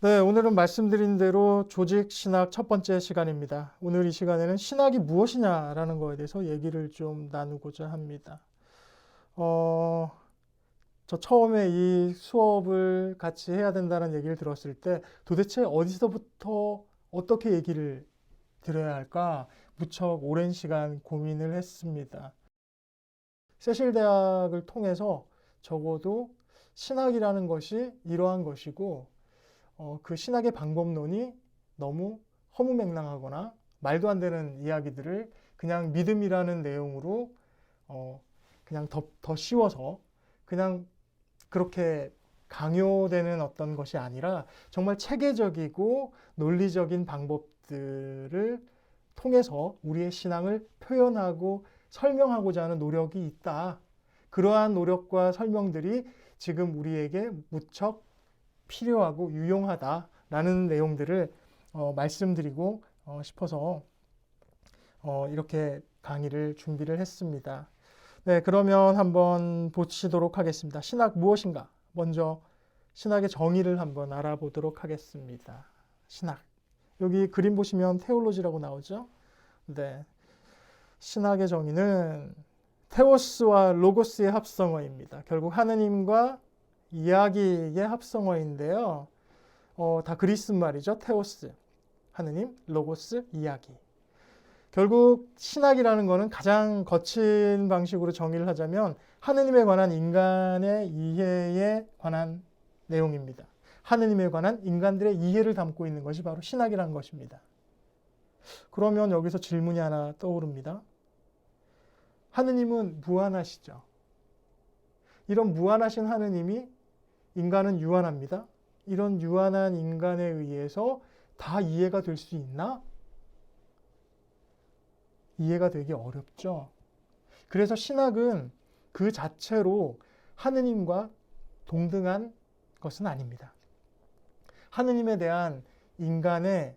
네, 오늘은 말씀드린 대로 조직 신학 첫 번째 시간입니다. 오늘 이 시간에는 신학이 무엇이냐라는 거에 대해서 얘기를 좀 나누고자 합니다. 저 처음에 이 수업을 같이 해야 된다는 얘기를 들었을 때 도대체 어디서부터 어떻게 얘기를 드려야 할까 무척 오랜 시간 고민을 했습니다. 세실 대학을 통해서 적어도 신학이라는 것이 이러한 것이고 그 신학의 방법론이 너무 허무맹랑하거나 말도 안 되는 이야기들을 그냥 믿음이라는 내용으로 그냥 더 씌워서 그냥 그렇게 강요되는 어떤 것이 아니라 정말 체계적이고 논리적인 방법들을 통해서 우리의 신앙을 표현하고 설명하고자 하는 노력이 있다. 그러한 노력과 설명들이 지금 우리에게 무척 필요하고 유용하다라는 내용들을 말씀드리고 싶어서 이렇게 강의를 준비를 했습니다. 네, 그러면 한번 보시도록 하겠습니다. 신학 무엇인가? 먼저 신학의 정의를 한번 알아보도록 하겠습니다. 신학. 여기 그림 보시면 테올로지라고 나오죠? 네. 신학의 정의는 테오스와 로고스의 합성어입니다. 결국 하느님과 이야기의 합성어인데요. 다 그리스 말이죠. 테오스, 하느님, 로고스, 이야기. 결국 신학이라는 것은 가장 거친 방식으로 정의를 하자면 하느님에 관한 인간의 이해에 관한 내용입니다. 하느님에 관한 인간들의 이해를 담고 있는 것이 바로 신학이라는 것입니다. 그러면 여기서 질문이 하나 떠오릅니다. 하느님은 무한하시죠. 이런 무한하신 하느님이 인간은 유한합니다. 이런 유한한 인간에 의해서 다 이해가 될 수 있나? 이해가 되기 어렵죠. 그래서 신학은 그 자체로 하느님과 동등한 것은 아닙니다. 하느님에 대한 인간의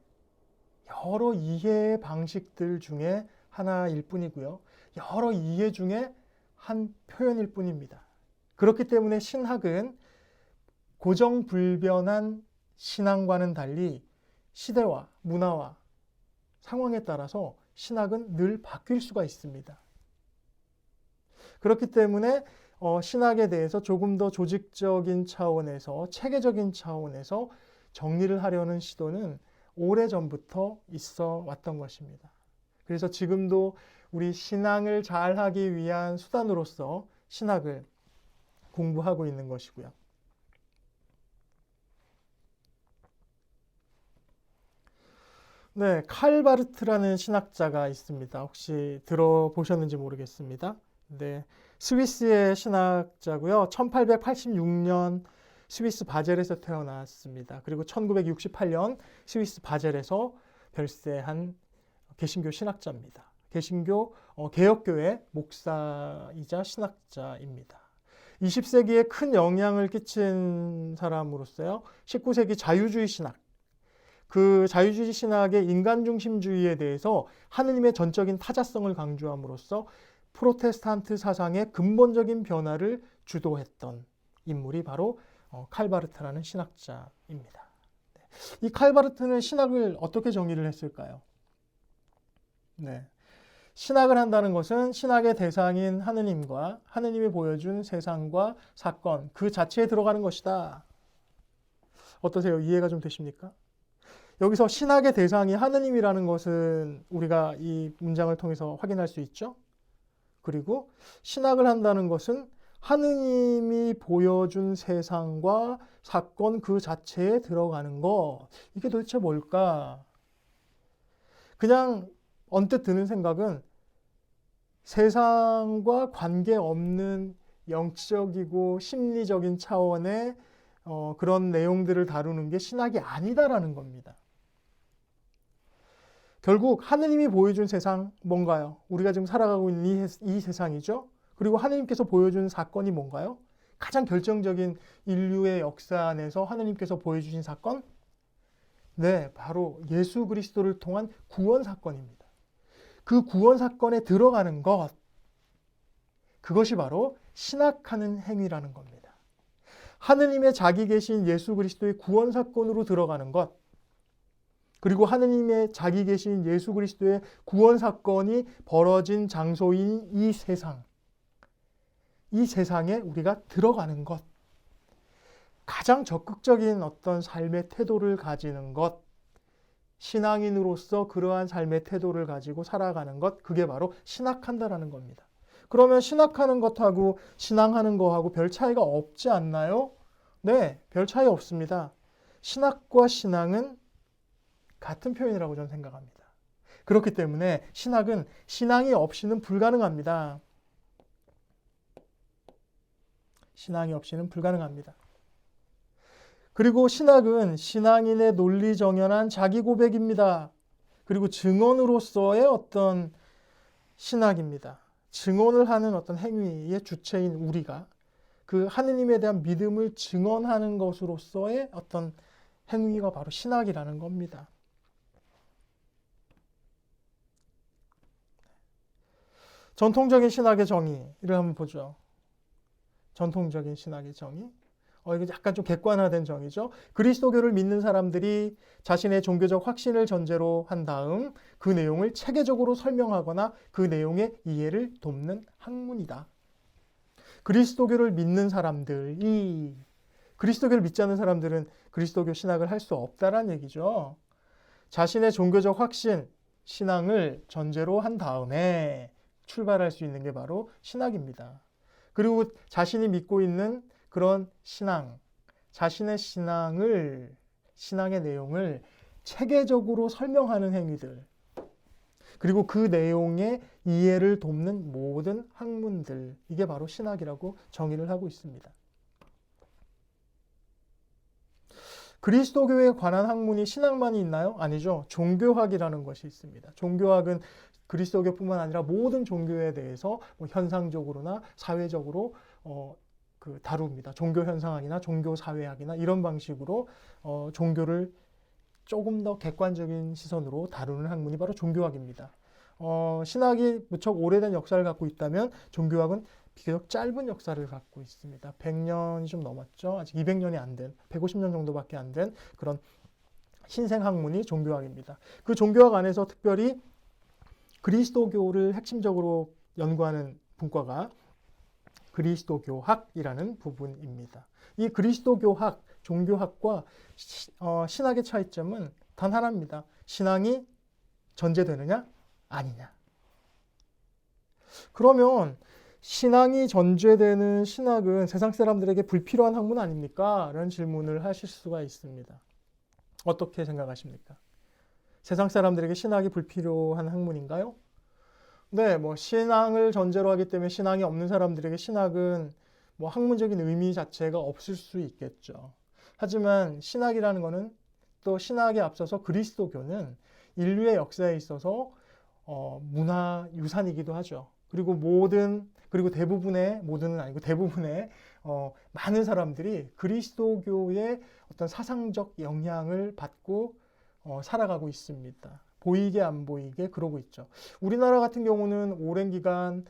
여러 이해의 방식들 중에 하나일 뿐이고요. 여러 이해 중에 한 표현일 뿐입니다. 그렇기 때문에 신학은 고정불변한 신앙과는 달리 시대와 문화와 상황에 따라서 신학은 늘 바뀔 수가 있습니다. 그렇기 때문에 신학에 대해서 조금 더 조직적인 차원에서 체계적인 차원에서 정리를 하려는 시도는 오래전부터 있어 왔던 것입니다. 그래서 지금도 우리 신앙을 잘하기 위한 수단으로서 신학을 공부하고 있는 것이고요. 네, 칼바르트라는 신학자가 있습니다. 혹시 들어보셨는지 모르겠습니다. 네, 스위스의 신학자고요. 1886년 스위스 바젤에서 태어났습니다. 그리고 1968년 스위스 바젤에서 별세한 개신교 신학자입니다. 개신교 개혁교회 목사이자 신학자입니다. 20세기에 큰 영향을 끼친 사람으로서요. 19세기 자유주의 신학, 그 자유주의 신학의 인간중심주의에 대해서 하느님의 전적인 타자성을 강조함으로써 프로테스탄트 사상의 근본적인 변화를 주도했던 인물이 바로 칼바르트라는 신학자입니다. 이 칼바르트는 신학을 어떻게 정의를 했을까요? 네. 신학을 한다는 것은 신학의 대상인 하느님과 하느님이 보여준 세상과 사건 그 자체에 들어가는 것이다. 어떠세요? 이해가 좀 되십니까? 여기서 신학의 대상이 하느님이라는 것은 우리가 이 문장을 통해서 확인할 수 있죠. 그리고 신학을 한다는 것은 하느님이 보여준 세상과 사건 그 자체에 들어가는 것. 이게 도대체 뭘까? 그냥 언뜻 드는 생각은 세상과 관계없는 영적이고 심리적인 차원의 그런 내용들을 다루는 게 신학이 아니다라는 겁니다. 결국 하느님이 보여준 세상 뭔가요? 우리가 지금 살아가고 있는 이 세상이죠. 그리고 하느님께서 보여준 사건이 뭔가요? 가장 결정적인 인류의 역사 안에서 하느님께서 보여주신 사건? 네, 바로 예수 그리스도를 통한 구원 사건입니다. 그 구원 사건에 들어가는 것, 그것이 바로 신학하는 행위라는 겁니다. 하느님의 자기 계신 예수 그리스도의 구원 사건으로 들어가는 것, 그리고 하느님의 자기 계신 예수 그리스도의 구원 사건이 벌어진 장소인 이 세상, 이 세상에 우리가 들어가는 것, 가장 적극적인 어떤 삶의 태도를 가지는 것, 신앙인으로서 그러한 삶의 태도를 가지고 살아가는 것, 그게 바로 신학한다라는 겁니다. 그러면 신학하는 것하고 신앙하는 거하고 별 차이가 없지 않나요? 네, 별 차이 없습니다. 신학과 신앙은 같은 표현이라고 저는 생각합니다. 그렇기 때문에 신학은 신앙이 없이는 불가능합니다. 신앙이 없이는 불가능합니다. 그리고 신학은 신앙인의 논리정연한 자기 고백입니다. 그리고 증언으로서의 어떤 신학입니다. 증언을 하는 어떤 행위의 주체인 우리가 그 하느님에 대한 믿음을 증언하는 것으로서의 어떤 행위가 바로 신학이라는 겁니다. 전통적인 신학의 정의를 한번 보죠. 전통적인 신학의 정의. 이거 약간 좀 객관화된 정의죠. 그리스도교를 믿는 사람들이 자신의 종교적 확신을 전제로 한 다음 그 내용을 체계적으로 설명하거나 그 내용의 이해를 돕는 학문이다. 그리스도교를 믿는 사람들이, 그리스도교를 믿지 않는 사람들은 그리스도교 신학을 할 수 없다라는 얘기죠. 자신의 종교적 확신, 신앙을 전제로 한 다음에 출발할 수 있는 게 바로 신학입니다. 그리고 자신이 믿고 있는 그런 신앙, 자신의 신앙의 내용을 체계적으로 설명하는 행위들, 그리고 그 내용의 이해를 돕는 모든 학문들, 이게 바로 신학이라고 정의를 하고 있습니다. 그리스도교에 관한 학문이 신학만이 있나요? 아니죠. 종교학이라는 것이 있습니다. 종교학은 그리스도교뿐만 아니라 모든 종교에 대해서 현상적으로나 사회적으로 다룹니다. 종교 현상학이나 종교 사회학이나 이런 방식으로 종교를 조금 더 객관적인 시선으로 다루는 학문이 바로 종교학입니다. 신학이 무척 오래된 역사를 갖고 있다면 종교학은 비교적 짧은 역사를 갖고 있습니다. 100년이 좀 넘었죠. 아직 200년이 안 된, 150년 정도밖에 안 된 그런 신생 학문이 종교학입니다. 그 종교학 안에서 특별히 그리스도교를 핵심적으로 연구하는 분과가 그리스도교학이라는 부분입니다. 이 그리스도교학, 종교학과 신학의 차이점은 단 하나입니다. 신앙이 전제되느냐, 아니냐. 그러면 신앙이 전제되는 신학은 세상 사람들에게 불필요한 학문 아닙니까? 라는 질문을 하실 수가 있습니다. 어떻게 생각하십니까? 세상 사람들에게 신학이 불필요한 학문인가요? 네, 신앙을 전제로 하기 때문에 신앙이 없는 사람들에게 신학은 학문적인 의미 자체가 없을 수 있겠죠. 하지만 신학이라는 것은 또 신학에 앞서서 그리스도교는 인류의 역사에 있어서 문화 유산이기도 하죠. 그리고 대부분의, 모든은 아니고 대부분의 많은 사람들이 그리스도교의 어떤 사상적 영향을 받고 살아가고 있습니다. 보이게 안 보이게 그러고 있죠. 우리나라 같은 경우는 오랜 기간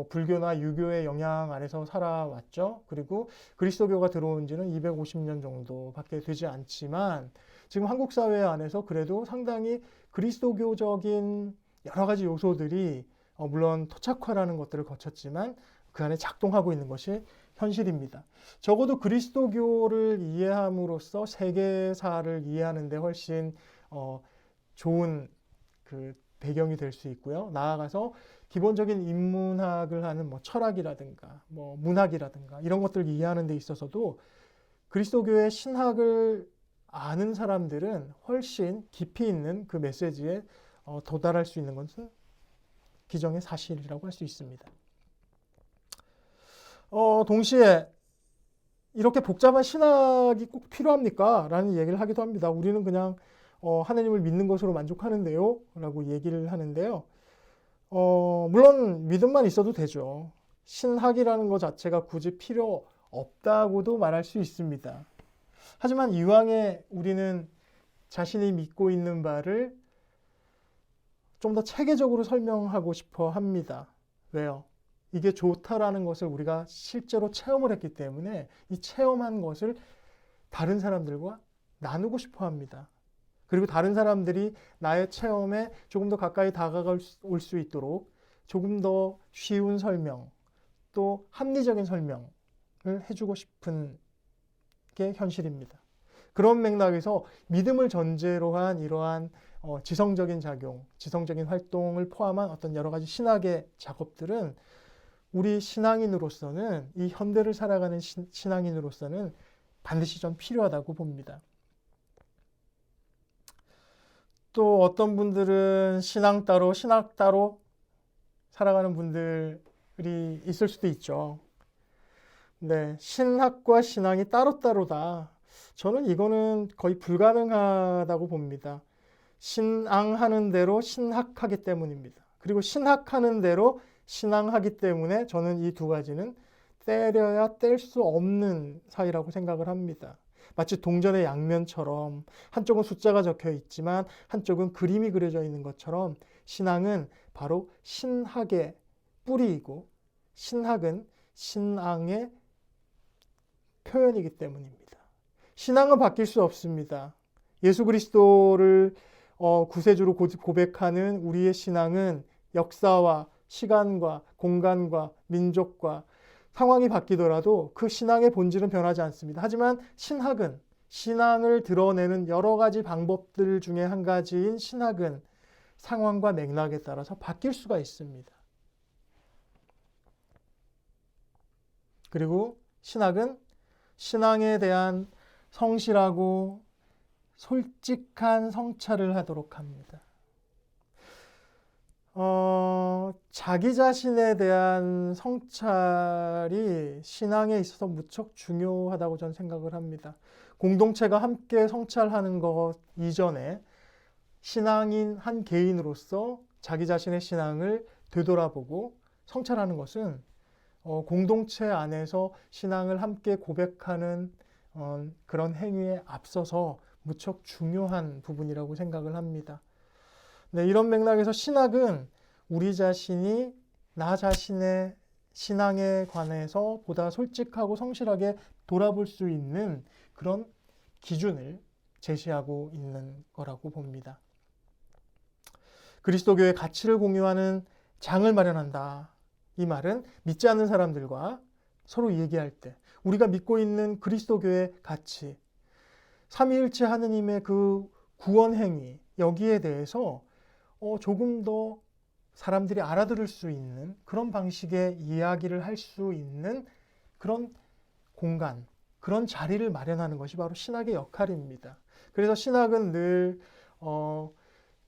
불교나 유교의 영향 아래서 살아왔죠. 그리고 그리스도교가 들어온 지는 250년 정도밖에 되지 않지만 지금 한국 사회 안에서 그래도 상당히 그리스도교적인 여러 가지 요소들이 물론 토착화라는 것들을 거쳤지만 그 안에 작동하고 있는 것이 현실입니다. 적어도 그리스도교를 이해함으로써 세계사를 이해하는 데 훨씬 좋은 그 배경이 될 수 있고요. 나아가서 기본적인 인문학을 하는 철학이라든가 문학이라든가 이런 것들을 이해하는 데 있어서도 그리스도교의 신학을 아는 사람들은 훨씬 깊이 있는 그 메시지에 도달할 수 있는 것은 기정의 사실이라고 할 수 있습니다. 동시에 이렇게 복잡한 신학이 꼭 필요합니까? 라는 얘기를 하기도 합니다. 우리는 그냥 하나님을 믿는 것으로 만족하는데요? 라고 얘기를 하는데요. 물론 믿음만 있어도 되죠. 신학이라는 것 자체가 굳이 필요 없다고도 말할 수 있습니다. 하지만 이왕에 우리는 자신이 믿고 있는 바를 좀 더 체계적으로 설명하고 싶어 합니다. 왜요? 이게 좋다라는 것을 우리가 실제로 체험을 했기 때문에 이 체험한 것을 다른 사람들과 나누고 싶어 합니다. 그리고 다른 사람들이 나의 체험에 조금 더 가까이 다가갈 수 있도록 조금 더 쉬운 설명, 또 합리적인 설명을 해주고 싶은 게 현실입니다. 그런 맥락에서 믿음을 전제로 한 이러한 지성적인 작용, 지성적인 활동을 포함한 어떤 여러 가지 신학의 작업들은 우리 신앙인으로서는, 이 현대를 살아가는 신앙인으로서는 반드시 좀 필요하다고 봅니다. 또 어떤 분들은 신앙 따로, 신학 따로 살아가는 분들이 있을 수도 있죠. 네, 신학과 신앙이 따로따로다. 저는 이거는 거의 불가능하다고 봅니다. 신앙하는 대로 신학하기 때문입니다. 그리고 신학하는 대로 신앙하기 때문에 저는 이 두 가지는 떼려야 뗄 수 없는 사이라고 생각을 합니다. 마치 동전의 양면처럼 한쪽은 숫자가 적혀 있지만 한쪽은 그림이 그려져 있는 것처럼 신앙은 바로 신학의 뿌리이고 신학은 신앙의 표현이기 때문입니다. 신앙은 바뀔 수 없습니다. 예수 그리스도를 구세주로 고백하는 우리의 신앙은 역사와 시간과 공간과 민족과 상황이 바뀌더라도 그 신앙의 본질은 변하지 않습니다. 하지만 신학은, 신앙을 드러내는 여러 가지 방법들 중에 한 가지인 신학은 상황과 맥락에 따라서 바뀔 수가 있습니다. 그리고 신학은 신앙에 대한 성실하고 솔직한 성찰을 하도록 합니다. 자기 자신에 대한 성찰이 신앙에 있어서 무척 중요하다고 저는 생각을 합니다. 공동체가 함께 성찰하는 것 이전에 신앙인 한 개인으로서 자기 자신의 신앙을 되돌아보고 성찰하는 것은 공동체 안에서 신앙을 함께 고백하는 그런 행위에 앞서서 무척 중요한 부분이라고 생각을 합니다. 네, 이런 맥락에서 신학은 우리 자신이 나 자신의 신앙에 관해서 보다 솔직하고 성실하게 돌아볼 수 있는 그런 기준을 제시하고 있는 거라고 봅니다. 그리스도교의 가치를 공유하는 장을 마련한다. 이 말은 믿지 않는 사람들과 서로 얘기할 때 우리가 믿고 있는 그리스도교의 가치, 삼위일체 하느님의 그 구원 행위, 여기에 대해서 조금 더 사람들이 알아들을 수 있는 그런 방식의 이야기를 할 수 있는 그런 공간, 그런 자리를 마련하는 것이 바로 신학의 역할입니다. 그래서 신학은 늘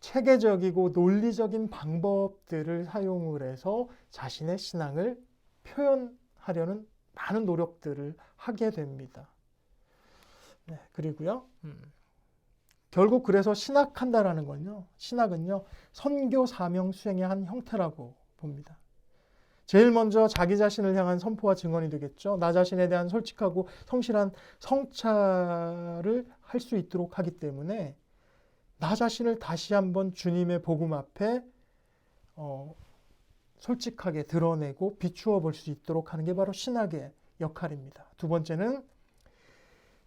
체계적이고 논리적인 방법들을 사용을 해서 자신의 신앙을 표현하려는 많은 노력들을 하게 됩니다. 네, 그리고요. 결국 그래서 신학한다라는 건요. 신학은요. 선교 사명 수행의 한 형태라고 봅니다. 제일 먼저 자기 자신을 향한 선포와 증언이 되겠죠. 나 자신에 대한 솔직하고 성실한 성찰을 할 수 있도록 하기 때문에 나 자신을 다시 한번 주님의 복음 앞에 솔직하게 드러내고 비추어 볼 수 있도록 하는 게 바로 신학의 역할입니다. 두 번째는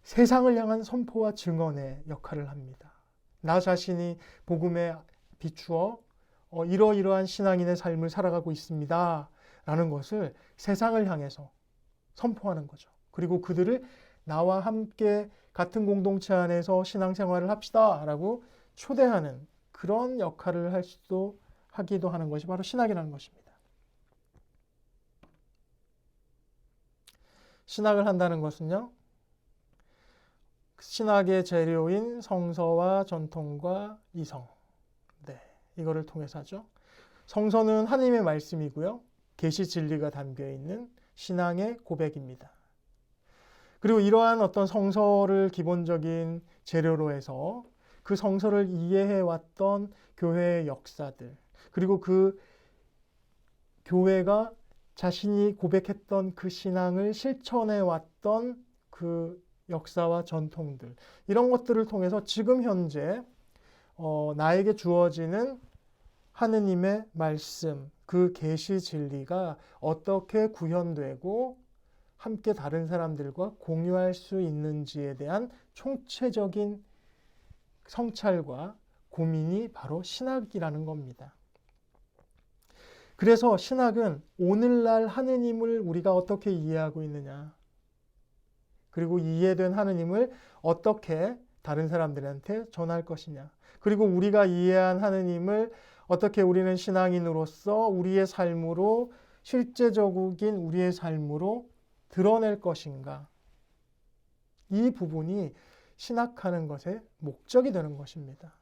세상을 향한 선포와 증언의 역할을 합니다. 나 자신이 복음에 비추어 이러이러한 신앙인의 삶을 살아가고 있습니다. 라는 것을 세상을 향해서 선포하는 거죠. 그리고 그들을 나와 함께 같은 공동체 안에서 신앙생활을 합시다. 라고 초대하는 그런 역할을 하기도 하는 것이 바로 신학이라는 것입니다. 신학을 한다는 것은요. 신학의 재료인 성서와 전통과 이성. 네, 이거를 통해서 하죠. 성서는 하나님의 말씀이고요. 계시 진리가 담겨 있는 신앙의 고백입니다. 그리고 이러한 어떤 성서를 기본적인 재료로 해서 그 성서를 이해해 왔던 교회의 역사들, 그리고 그 교회가 자신이 고백했던 그 신앙을 실천해 왔던 그 역사와 전통들, 이런 것들을 통해서 지금 현재 나에게 주어지는 하느님의 말씀, 그 계시 진리가 어떻게 구현되고 함께 다른 사람들과 공유할 수 있는지에 대한 총체적인 성찰과 고민이 바로 신학이라는 겁니다. 그래서 신학은 오늘날 하느님을 우리가 어떻게 이해하고 있느냐, 그리고 이해된 하느님을 어떻게 다른 사람들한테 전할 것이냐, 그리고 우리가 이해한 하느님을 어떻게 우리는 신앙인으로서 우리의 삶으로, 실제적인 우리의 삶으로 드러낼 것인가, 이 부분이 신학하는 것의 목적이 되는 것입니다.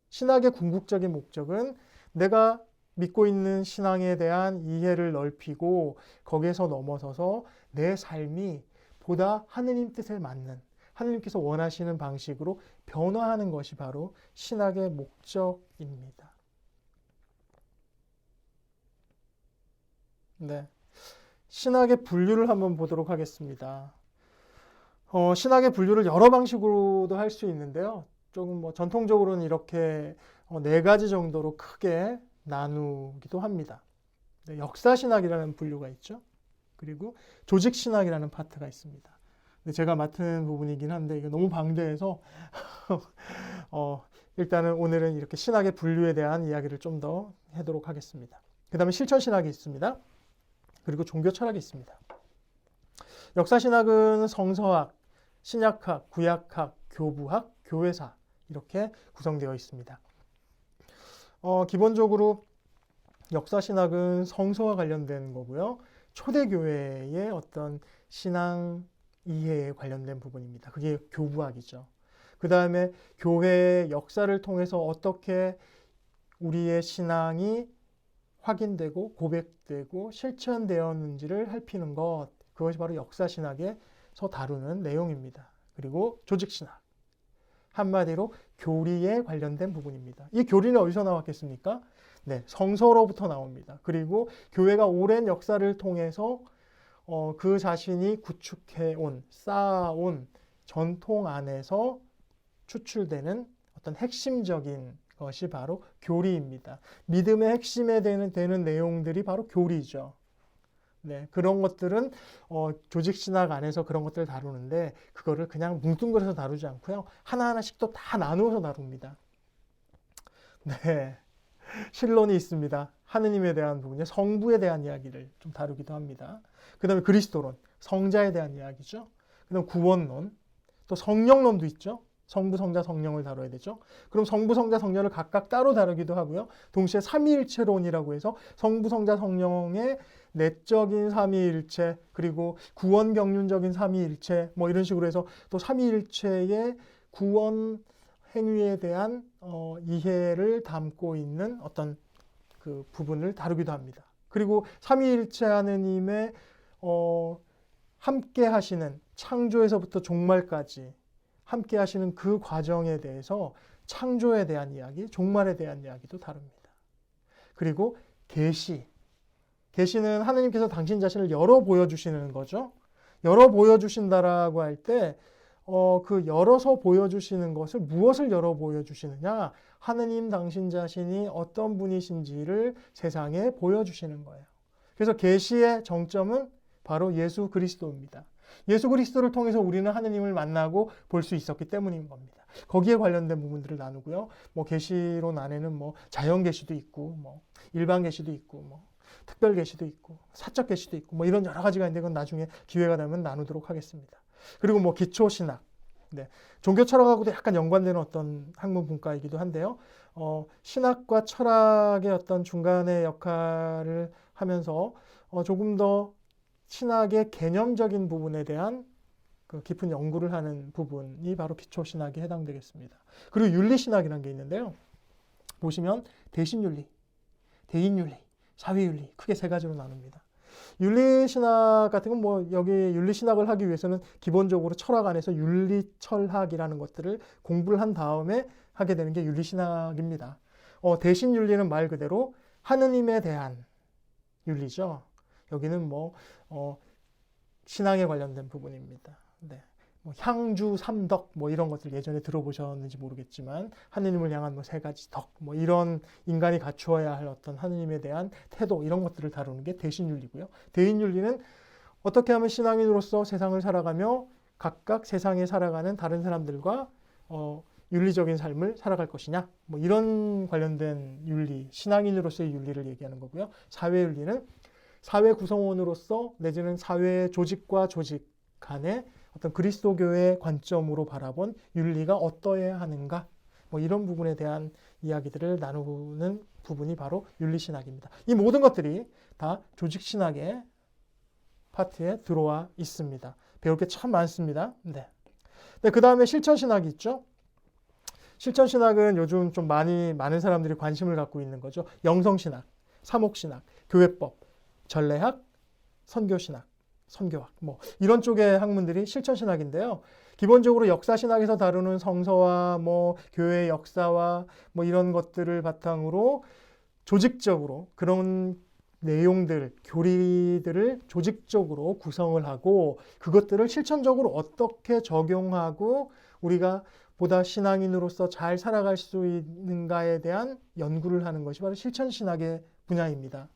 신학의 궁극적인 목적은 내가 믿고 있는 신앙에 대한 이해를 넓히고 거기에서 넘어서서 내 삶이 보다 하느님 뜻에 맞는, 하느님께서 원하시는 방식으로 변화하는 것이 바로 신학의 목적입니다. 네. 신학의 분류를 한번 보도록 하겠습니다. 신학의 분류를 여러 방식으로도 할 수 있는데요. 조금 전통적으로는 이렇게 네 가지 정도로 크게 나누기도 합니다. 네, 역사신학이라는 분류가 있죠. 그리고 조직신학이라는 파트가 있습니다. 근데 제가 맡은 부분이긴 한데 이게 너무 방대해서 일단은 오늘은 이렇게 신학의 분류에 대한 이야기를 좀 더 하도록 하겠습니다. 그 다음에 실천신학이 있습니다. 그리고 종교철학이 있습니다. 역사신학은 성서학, 신약학, 구약학, 교부학, 교회사 이렇게 구성되어 있습니다. 기본적으로 역사신학은 성서와 관련된 거고요. 초대교회의 어떤 신앙 이해에 관련된 부분입니다. 그게 교부학이죠. 그 다음에 교회의 역사를 통해서 어떻게 우리의 신앙이 확인되고 고백되고 실천되었는지를 살피는 것, 그것이 바로 역사신학에서 다루는 내용입니다. 그리고 조직신학, 한마디로 교리에 관련된 부분입니다. 이 교리는 어디서 나왔겠습니까? 네, 성서로부터 나옵니다. 그리고 교회가 오랜 역사를 통해서 그 자신이 구축해온, 쌓아온 전통 안에서 추출되는 어떤 핵심적인 것이 바로 교리입니다. 믿음의 핵심에 되는 내용들이 바로 교리죠. 네, 그런 것들은 조직신학 안에서 그런 것들을 다루는데 그거를 그냥 뭉뚱그려서 다루지 않고요. 하나하나씩 또 다 나누어서 다룹니다. 네, 신론이 있습니다. 하느님에 대한 부분에 성부에 대한 이야기를 좀 다루기도 합니다. 그 다음에 그리스도론, 성자에 대한 이야기죠. 그 다음에 구원론, 또 성령론도 있죠. 성부, 성자, 성령을 다뤄야 되죠. 그럼 성부, 성자, 성령을 각각 따로 다루기도 하고요. 동시에 삼위일체론이라고 해서 성부, 성자, 성령의 내적인 삼위일체, 그리고 구원 경륜적인 삼위일체, 이런 식으로 해서 또 삼위일체의 구원 행위에 대한 이해를 담고 있는 어떤 그 부분을 다루기도 합니다. 그리고 삼위일체 하느님의 함께 하시는, 창조에서부터 종말까지 함께 하시는 그 과정에 대해서 창조에 대한 이야기, 종말에 대한 이야기도 다룹니다. 그리고 계시는 하느님께서 당신 자신을 열어 보여주시는 거죠. 열어 보여주신다라고 할 때 그 열어서 보여주시는 것을, 무엇을 열어 보여주시느냐, 하느님 당신 자신이 어떤 분이신지를 세상에 보여주시는 거예요. 그래서 계시의 정점은 바로 예수 그리스도입니다. 예수 그리스도를 통해서 우리는 하느님을 만나고 볼 수 있었기 때문인 겁니다. 거기에 관련된 부분들을 나누고요. 계시론 안에는 자연 계시도 있고, 일반 계시도 있고, 특별 계시도 있고, 사적 계시도 있고, 이런 여러 가지가 있는데 그건 나중에 기회가 되면 나누도록 하겠습니다. 그리고 기초 신학, 네, 종교 철학하고도 약간 연관되는 어떤 학문 분과이기도 한데요. 신학과 철학의 어떤 중간의 역할을 하면서 조금 더 신학의 개념적인 부분에 대한 그 깊은 연구를 하는 부분이 바로 기초신학에 해당되겠습니다. 그리고 윤리신학이라는 게 있는데요. 보시면 대신윤리, 대인윤리, 사회윤리 크게 세 가지로 나눕니다. 윤리신학 같은 건 여기 윤리신학을 하기 위해서는 기본적으로 철학 안에서 윤리철학이라는 것들을 공부를 한 다음에 하게 되는 게 윤리신학입니다. 대신윤리는 말 그대로 하느님에 대한 윤리죠. 여기는 신앙에 관련된 부분입니다. 네. 뭐 향주 삼덕 뭐 이런 것들 예전에 들어보셨는지 모르겠지만 하느님을 향한 뭐 세 가지 덕 뭐 이런 인간이 갖추어야 할 어떤 하느님에 대한 태도 이런 것들을 다루는 게 대신윤리고요. 대인윤리는 어떻게 하면 신앙인으로서 세상을 살아가며 각각 세상에 살아가는 다른 사람들과 윤리적인 삶을 살아갈 것이냐 뭐 이런 관련된 윤리, 신앙인으로서의 윤리를 얘기하는 거고요. 사회윤리는 사회 구성원으로서 내지는 사회 조직과 조직 간의 어떤 그리스도교의 관점으로 바라본 윤리가 어떠해야 하는가 뭐 이런 부분에 대한 이야기들을 나누는 부분이 바로 윤리신학입니다. 이 모든 것들이 다 조직신학의 파트에 들어와 있습니다. 배울 게 참 많습니다. 네. 그 다음에 실천신학이 있죠. 실천신학은 요즘 좀 많은 사람들이 관심을 갖고 있는 거죠. 영성신학, 사목신학, 교회법, 전례학, 선교신학, 선교학 뭐 이런 쪽의 학문들이 실천신학인데요. 기본적으로 역사신학에서 다루는 성서와 뭐 교회의 역사와 뭐 이런 것들을 바탕으로 조직적으로 그런 내용들, 교리들을 조직적으로 구성을 하고 그것들을 실천적으로 어떻게 적용하고 우리가 보다 신앙인으로서 잘 살아갈 수 있는가에 대한 연구를 하는 것이 바로 실천신학의 분야입니다.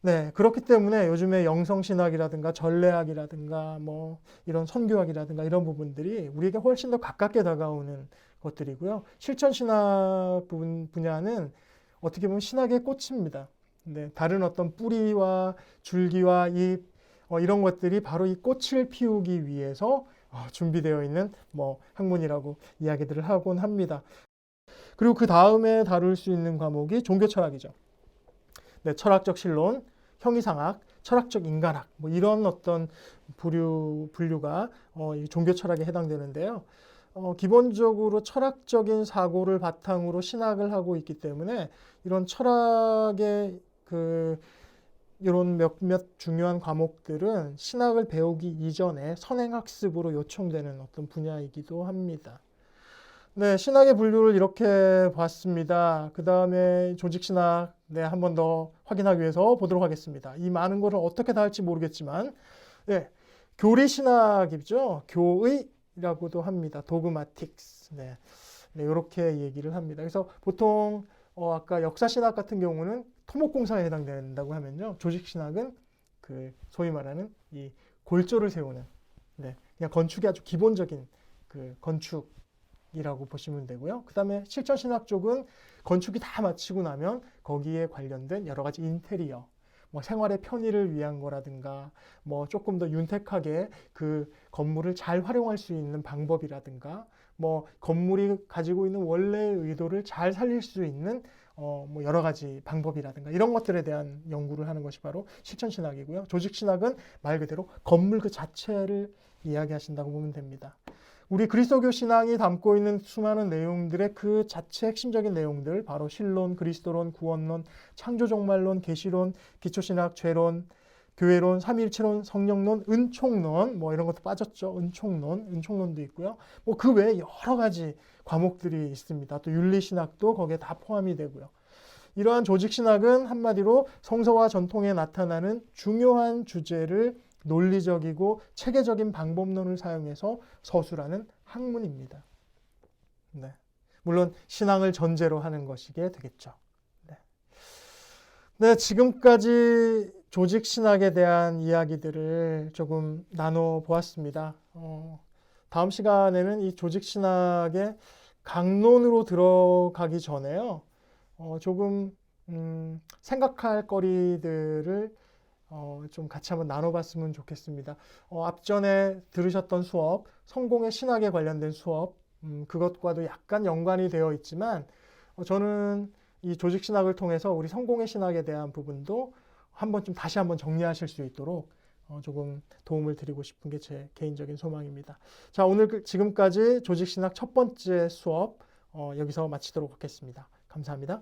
네, 그렇기 때문에 요즘에 영성신학이라든가 전례학이라든가 뭐 이런 선교학이라든가 이런 부분들이 우리에게 훨씬 더 가깝게 다가오는 것들이고요. 실천신학 분야는 어떻게 보면 신학의 꽃입니다. 네, 다른 어떤 뿌리와 줄기와 잎 이런 것들이 바로 이 꽃을 피우기 위해서 준비되어 있는 뭐 학문이라고 이야기들을 하곤 합니다. 그리고 그 다음에 다룰 수 있는 과목이 종교철학이죠. 네, 철학적 신론, 형이상학, 철학적 인간학 뭐 이런 어떤 분류가 이 종교철학에 해당되는데요. 기본적으로 철학적인 사고를 바탕으로 신학을 하고 있기 때문에 이런 철학의 이런 몇몇 중요한 과목들은 신학을 배우기 이전에 선행학습으로 요청되는 어떤 분야이기도 합니다. 네, 신학의 분류를 이렇게 봤습니다. 그 다음에 조직신학, 네, 한 번 더 확인하기 위해서 보도록 하겠습니다. 이 많은 거를 어떻게 다 할지 모르겠지만, 네, 교리신학이죠. 교의라고도 합니다. 도그마틱스. 네, 네, 이렇게 얘기를 합니다. 그래서 보통 아까 역사신학 같은 경우는 토목공사에 해당된다고 하면요. 조직신학은 소위 말하는 이 골조를 세우는, 네, 그냥 건축이 아주 기본적인 건축이라고 보시면 되고요. 그 다음에 실천신학 쪽은 건축이 다 마치고 나면 거기에 관련된 여러 가지 인테리어, 뭐 생활의 편의를 위한 거라든가, 뭐 조금 더 윤택하게 그 건물을 잘 활용할 수 있는 방법이라든가, 뭐 건물이 가지고 있는 원래의 의도를 잘 살릴 수 있는 뭐 여러 가지 방법이라든가 이런 것들에 대한 연구를 하는 것이 바로 실천신학이고요. 조직신학은 말 그대로 건물 그 자체를 이야기하신다고 보면 됩니다. 우리 그리스도교 신앙이 담고 있는 수많은 내용들의 그 자체 핵심적인 내용들 바로 신론, 그리스도론, 구원론, 창조종말론, 계시론, 기초신학, 죄론, 교회론, 삼위일체론, 성령론, 은총론 뭐 이런 것도 빠졌죠. 은총론도 있고요. 뭐 그 외에 여러 가지 과목들이 있습니다. 또 윤리신학도 거기에 다 포함이 되고요. 이러한 조직신학은 한마디로 성서와 전통에 나타나는 중요한 주제를 논리적이고 체계적인 방법론을 사용해서 서술하는 학문입니다. 네. 물론 신앙을 전제로 하는 것이게 되겠죠. 네. 네, 지금까지 조직신학에 대한 이야기들을 조금 나눠보았습니다. 다음 시간에는 이 조직신학의 강론으로 들어가기 전에요. 조금 생각할 거리들을 좀 같이 한번 나눠봤으면 좋겠습니다. 앞전에 들으셨던 수업, 성공의 신학에 관련된 수업, 그것과도 약간 연관이 되어 있지만 저는 이 조직신학을 통해서 우리 성공의 신학에 대한 부분도 다시 한번 정리하실 수 있도록 조금 도움을 드리고 싶은 게 제 개인적인 소망입니다. 자, 오늘 지금까지 조직신학 첫 번째 수업 여기서 마치도록 하겠습니다. 감사합니다.